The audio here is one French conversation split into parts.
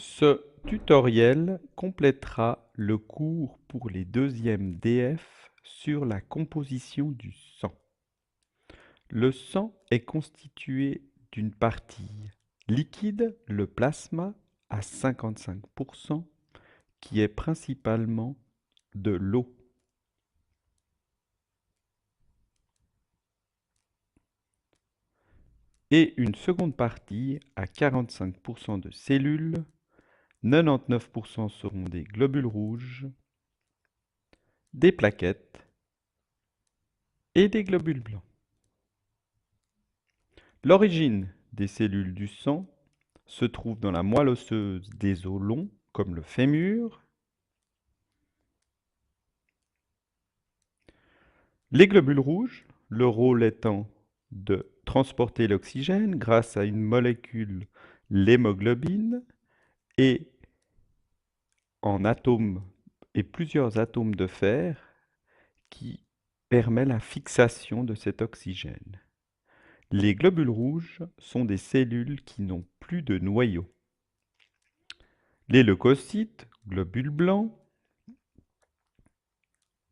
Ce tutoriel complétera le cours pour les deuxièmes DF sur la composition du sang. Le sang est constitué d'une partie liquide, le plasma, à 55%, qui est principalement de l'eau. Et une seconde partie à 45% de cellules, 99% seront des globules rouges, des plaquettes et des globules blancs. L'origine des cellules du sang se trouve dans la moelle osseuse des os longs, comme le fémur. Les globules rouges, leur rôle étant de transporter l'oxygène grâce à une molécule, l'hémoglobine, et en atomes et plusieurs atomes de fer qui permet la fixation de cet oxygène. Les globules rouges sont des cellules qui n'ont plus de noyau. Les leucocytes, globules blancs,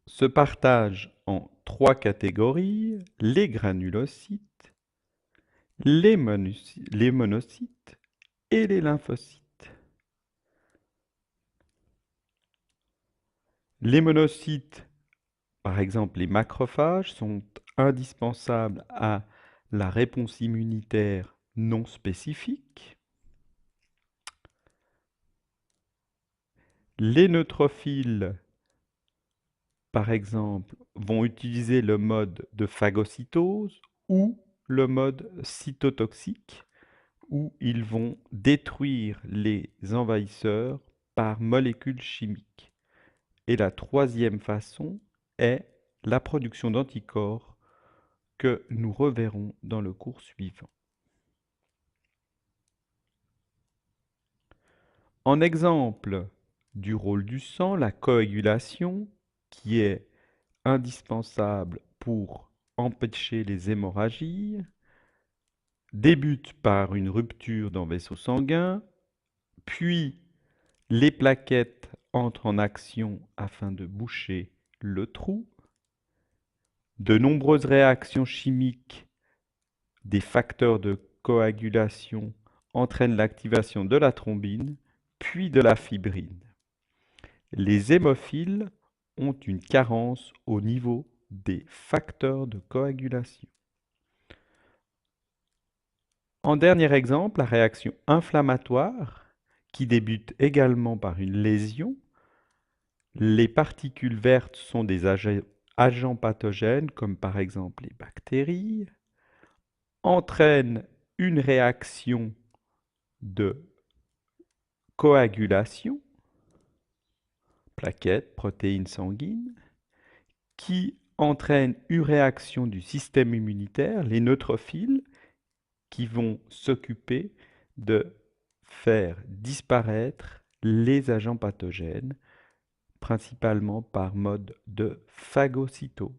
se partagent en trois catégories: les granulocytes, les monocytes et les lymphocytes. Les monocytes, par exemple les macrophages, sont indispensables à la réponse immunitaire non spécifique. Les neutrophiles, par exemple, vont utiliser le mode de phagocytose ou le mode cytotoxique, où ils vont détruire les envahisseurs par molécules chimiques. Et la troisième façon est la production d'anticorps que nous reverrons dans le cours suivant. En exemple du rôle du sang, la coagulation, qui est indispensable pour empêcher les hémorragies, débute par une rupture d'un vaisseau sanguin, puis les plaquettes entrent en action afin de boucher le trou. De nombreuses réactions chimiques des facteurs de coagulation entraînent l'activation de la thrombine, puis de la fibrine. Les hémophiles ont une carence au niveau des facteurs de coagulation. En dernier exemple, la réaction inflammatoire, qui débute également par une lésion. Les particules vertes sont des agents pathogènes, comme par exemple les bactéries, entraînent une réaction de coagulation, plaquettes, protéines sanguines, qui entraîne une réaction du système immunitaire, les neutrophiles, qui vont s'occuper de faire disparaître les agents pathogènes, principalement par mode de phagocytose.